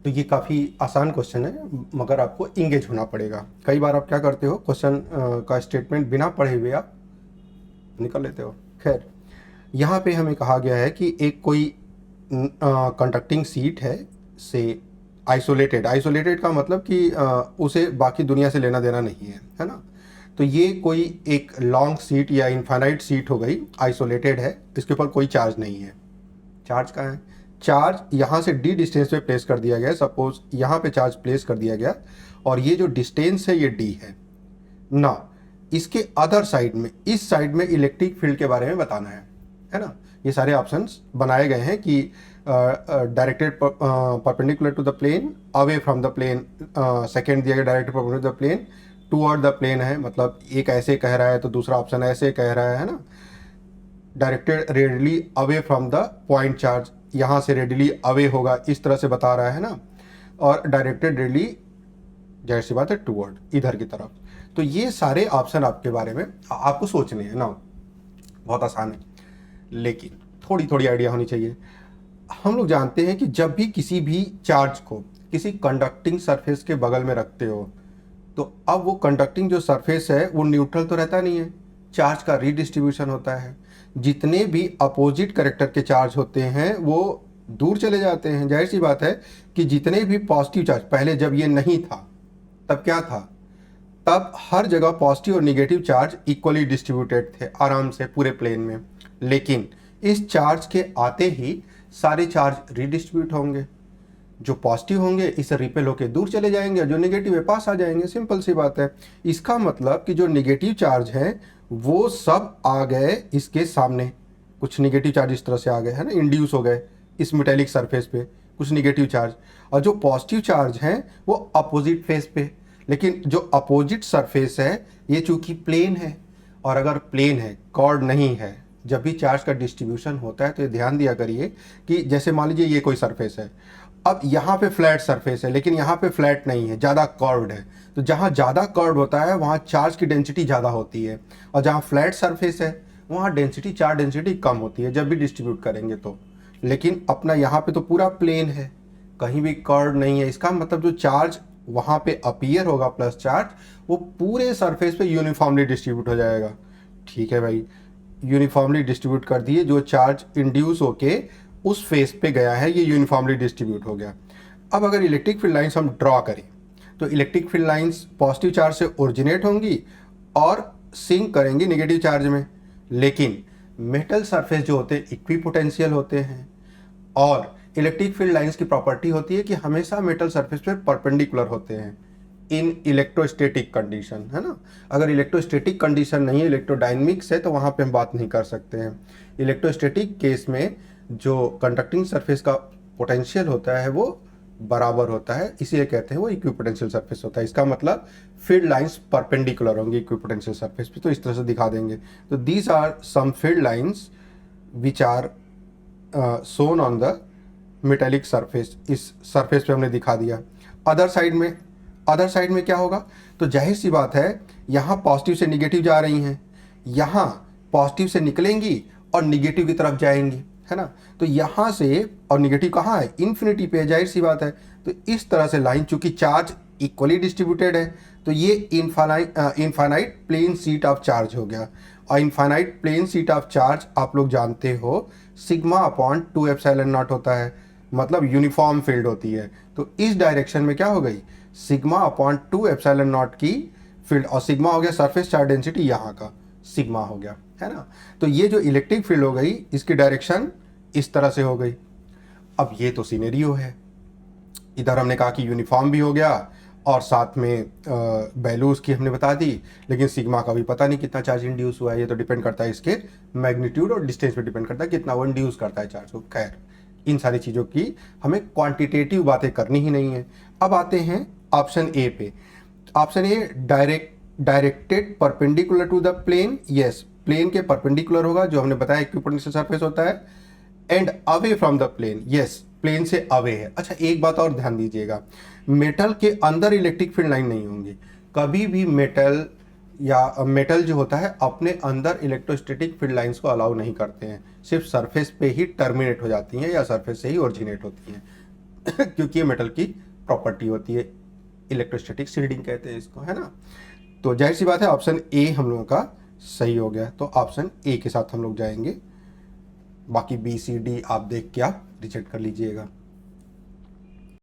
तो ये काफ़ी आसान क्वेश्चन है, मगर आपको इंगेज होना पड़ेगा। कई बार आप क्या करते हो, क्वेश्चन का स्टेटमेंट बिना पढ़े हुए आप निकल लेते हो। खैर, यहाँ पे हमें कहा गया है कि एक कोई कंडक्टिंग सीट है से आइसोलेटेड। आइसोलेटेड का मतलब कि उसे बाकी दुनिया से लेना देना नहीं है ना। तो ये कोई एक लॉन्ग सीट या इनफाइनाइट सीट हो गई, आइसोलेटेड है, इसके ऊपर कोई चार्ज नहीं है। चार्ज कहाँ है? चार्ज यहाँ से डी डिस्टेंस पे प्लेस कर दिया गया। सपोज यहाँ पे चार्ज प्लेस कर दिया गया और ये जो डिस्टेंस है ये डी है ना। इसके अदर साइड में, इस साइड में इलेक्ट्रिक फील्ड के बारे में बताना है ना। ये सारे ऑप्शंस बनाए गए हैं कि directed perpendicular to the plane, away from the plane. Second दिया गया directed perpendicular to the plane, toward the plane है, मतलब एक ऐसे कह रहा है तो दूसरा ऑप्शन ऐसे कह रहा है ना। Directed radially away from the point charge, यहाँ से रेडियली अवे होगा, इस तरह से बता रहा है ना। और डायरेक्टेड रेडियली, जाहिर सी बात है, टूवर्ड, इधर की तरफ। तो ये सारे ऑप्शन आपके बारे में आपको सोचने हैं ना। बहुत आसान है, लेकिन थोड़ी थोड़ी आइडिया होनी चाहिए। हम लोग जानते हैं कि जब भी किसी भी चार्ज को किसी कंडक्टिंग सरफेस के बगल में रखते हो, तो अब वो कंडक्टिंग जो सरफेस है वो न्यूट्रल तो रहता नहीं है, चार्ज का रीडिस्ट्रीब्यूशन होता है। जितने भी अपोजिट कैरेक्टर के चार्ज होते हैं वो दूर चले जाते हैं। जाहिर सी बात है कि जितने भी पॉजिटिव चार्ज, पहले जब ये नहीं था तब क्या था, तब हर जगह पॉजिटिव और निगेटिव चार्ज इक्वली डिस्ट्रीब्यूटेड थे आराम से पूरे प्लेन में। लेकिन इस चार्ज के आते ही सारे चार्ज रीडिस्ट्रीब्यूट होंगे। जो पॉजिटिव होंगे इससे रिपेल होकर दूर चले जाएंगे, जो नेगेटिव है पास आ जाएंगे। सिंपल सी बात है। इसका मतलब कि जो नेगेटिव चार्ज है वो सब आ गए इसके सामने। कुछ नेगेटिव चार्ज इस तरह से आ गए है ना, इंड्यूस हो गए इस मेटेलिक सरफेस पे कुछ नेगेटिव चार्ज, और जो पॉजिटिव चार्ज हैं वो अपोजिट फेस पे। लेकिन जो अपोजिट सरफेस है ये चूंकि प्लेन है, और अगर प्लेन है, कॉर्ड नहीं है, जब भी चार्ज का डिस्ट्रीब्यूशन होता है तो ये ध्यान दिया करिए कि जैसे मान लीजिए ये कोई सरफेस है, अब यहाँ पे फ्लैट सरफेस है, लेकिन यहाँ पे फ्लैट नहीं है, ज़्यादा कर्व्ड है। तो जहाँ ज़्यादा कर्व्ड होता है वहाँ चार्ज की डेंसिटी ज़्यादा होती है, और जहाँ फ्लैट सरफेस है वहाँ डेंसिटी, चार्ज डेंसिटी कम होती है जब भी डिस्ट्रीब्यूट करेंगे तो। लेकिन अपना यहाँ पे तो पूरा प्लेन है, कहीं भी कर्व नहीं है। इसका मतलब जो चार्ज वहाँ पे अपीयर होगा प्लस चार्ज, वो पूरे सरफेस पे यूनिफॉर्मली डिस्ट्रीब्यूट हो जाएगा। ठीक है भाई, यूनिफॉर्मली डिस्ट्रीब्यूट कर दिए, जो चार्ज इंड्यूस होके उस फेस पे गया है ये यूनिफॉर्मली डिस्ट्रीब्यूट हो गया। अब अगर इलेक्ट्रिक फील्ड लाइंस हम ड्रॉ करें तो electric field lines positive charge से ओरिजिनेट होंगी और सिंक करेंगी नेगेटिव चार्ज में। लेकिन मेटल सरफेस जो होते हैं इक्विपोटेंशियल होते हैं, और इलेक्ट्रिक फील्ड लाइंस की प्रॉपर्टी होती है कि हमेशा मेटल सरफेस पे परपेंडिकुलर होते हैं इन इलेक्ट्रोस्टैटिक कंडीशन, है ना। अगर इलेक्ट्रोस्टैटिक कंडीशन नहीं है, इलेक्ट्रोडायनेमिक्स है, तो वहाँ पे हम बात नहीं कर सकते हैं। इलेक्ट्रोस्टैटिक केस में जो कंडक्टिंग सरफेस का पोटेंशियल होता है वो बराबर होता है, इसीलिए कहते हैं वो इक्विपोटेंशियल सरफेस होता है। इसका मतलब फील्ड लाइंस परपेंडिकुलर होंगी इक्विपोटेंशियल सरफेस पे, तो इस तरह से दिखा देंगे। तो these are some field lines which are shown on the metallic surface. इस सरफेस पे हमने दिखा दिया। अदर साइड में क्या होगा, तो जाहिर सी बात है यहाँ पॉजिटिव से निगेटिव जा रही हैं, यहाँ पॉजिटिव से निकलेंगी और निगेटिव की तरफ जाएंगी, है ना। तो यहाँ से, और निगेटिव कहाँ है, इन्फिनिटी पे है, जाहिर सी बात है। तो इस तरह से लाइन, चूंकि चार्ज इक्वली डिस्ट्रीब्यूटेड है, तो ये infinite plane sheet of charge हो गया। और infinite plane sheet of charge आप लोग जानते हो सिग्मा अपॉन 2 एप्सिलॉन नॉट होता है, मतलब यूनिफॉर्म फील्ड होती है। तो इस डायरेक्शन में क्या हो गई, सिग्मा अपॉन 2 एप्सिलॉन नॉट की फील्ड, और सिग्मा हो गया सरफेस चार्ज डेंसिटी, यहाँ का सिग्मा हो गया, है ना। तो ये जो इलेक्ट्रिक फील्ड हो गई इसकी डायरेक्शन इस तरह से हो गई। अब ये तो सिनेरियो है, इधर हमने कहा कि यूनिफॉर्म भी हो गया और साथ में वैल्यू उसकी हमने बता दी, लेकिन सिग्मा का भी पता नहीं कितना चार्ज इंड्यूस हुआ है। ये तो डिपेंड करता है इसके मैग्नीट्यूड और डिस्टेंस पे डिपेंड करता है कितना वो इंड्यूस करता है चार्ज को। खैर, इन सारी चीज़ों की हमें क्वांटिटेटिव बातें करनी ही नहीं है। अब आते हैं ऑप्शन ए पे। Option A, directed perpendicular to the plane. Yes, plane के परपेंडिकुलर होगा, जो हमने बताया इक्विपोटेंशियल सरफेस होता है। And away from the plane, yes, plane से अवे है। अच्छा, एक बात और ध्यान दीजिएगा, मेटल के अंदर इलेक्ट्रिक फील्ड लाइन नहीं होंगी कभी भी। मेटल जो होता है अपने अंदर इलेक्ट्रोस्टैटिक फील्ड लाइंस को अलाउ नहीं करते हैं, सिर्फ सरफेस पे ही टर्मिनेट हो जाती हैं या सरफेस से ही ओरिजिनेट होती हैं। क्योंकि ये मेटल की प्रॉपर्टी होती है, इलेक्ट्रोस्टैटिक शील्डिंग कहते हैं इसको, है ना। तो जाहिर सी बात है ऑप्शन ए हम लोगों का सही हो गया, तो ऑप्शन ए के साथ हम लोग जाएंगे। बाकी बी सी डी आप देख के आप रिजेक्ट कर लीजिएगा।